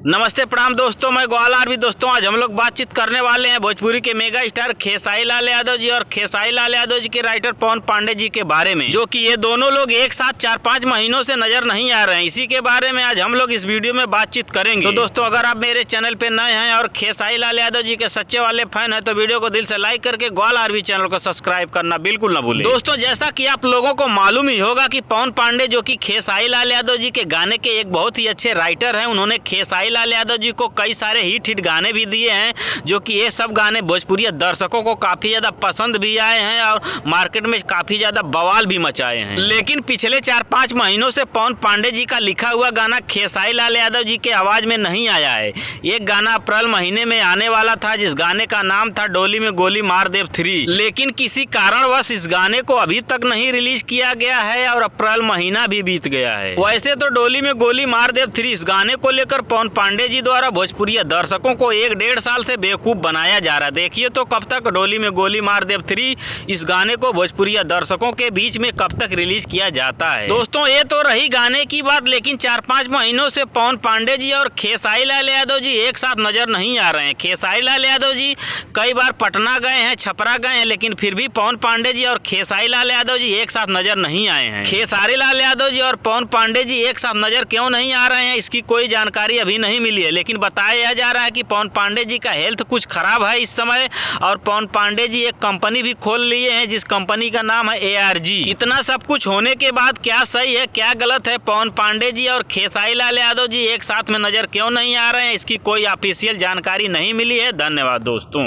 नमस्ते प्रणाम दोस्तों, मैं ग्वाला भी। दोस्तों आज हम लोग बातचीत करने वाले हैं भोजपुरी के मेगा स्टार खेसारी लाल यादव जी और खेसारी लाल यादव जी के राइटर पवन पांडे जी के बारे में, जो कि ये दोनों लोग एक साथ 4-5 महीनों से नजर नहीं आ रहे हैं। इसी के बारे में आज हम लोग इस वीडियो में बातचीत करेंगे। तो दोस्तों अगर आप मेरे चैनल पे नए हैं और खेसारी लाल यादव जी के सच्चे वाले फैन है तो वीडियो को दिल से लाइक करके ग्वाला भी चैनल को सब्सक्राइब करना बिल्कुल न भूलें। दोस्तों जैसा की आप लोगों को मालूम ही होगा की पवन पांडे जो की खेसारी लाल यादव जी के गाने के एक बहुत ही अच्छे राइटर है, उन्होंने खेसारी लाल यादव जी को कई सारे हिट गाने भी दिए हैं, जो कि ये सब गाने भोजपुरी दर्शकों को काफी ज्यादा पसंद भी आए हैं और मार्केट में काफी ज्यादा बवाल भी मचाए हैं। लेकिन पिछले 4-5 महीनों से पवन पांडे जी का लिखा हुआ गाना खेसारी लाल यादव जी के आवाज में नहीं आया है। एक गाना अप्रैल महीने में आने वाला था जिस गाने का नाम था डोली में गोली मार देव 3, लेकिन किसी कारणवश इस गाने को अभी तक नहीं रिलीज किया गया है और अप्रैल महीना भी बीत गया है। वैसे तो डोली में गोली मार देव 3 इस गाने को लेकर पवन पांडे जी द्वारा भोजपुरी दर्शकों को 1-1.5 साल से बेवकूफ बनाया जा रहा है। देखिए तो कब तक डोली में गोली मार देव 3 इस गाने को भोजपुरी दर्शकों के बीच में कब तक रिलीज किया जाता है। दोस्तों ये तो रही गाने की बात, लेकिन 4-5 महीनों से पवन पांडे जी और खेसारी लाल यादव जी एक साथ नजर नहीं आ रहे हैं। खेसारी लाल यादव जी कई बार पटना गए हैं, छपरा गए हैं, लेकिन फिर भी पवन पांडे जी और खेसारी लाल यादव जी एक साथ नजर नहीं आए हैं। खेसारी लाल यादव जी और पवन पांडे जी एक साथ नजर क्यों नहीं आ रहे हैं इसकी कोई जानकारी अभी नहीं मिली है, लेकिन बताया जा रहा है कि पवन पांडे जी का हेल्थ कुछ खराब है इस समय और पवन पांडे जी एक कंपनी भी खोल लिए हैं जिस कंपनी का नाम है ARG। इतना सब कुछ होने के बाद क्या सही है क्या गलत है, पवन पांडे जी और खेसारी लाल यादव जी एक साथ में नजर क्यों नहीं आ रहे हैं इसकी कोई ऑफिशियल जानकारी नहीं मिली है। धन्यवाद दोस्तों।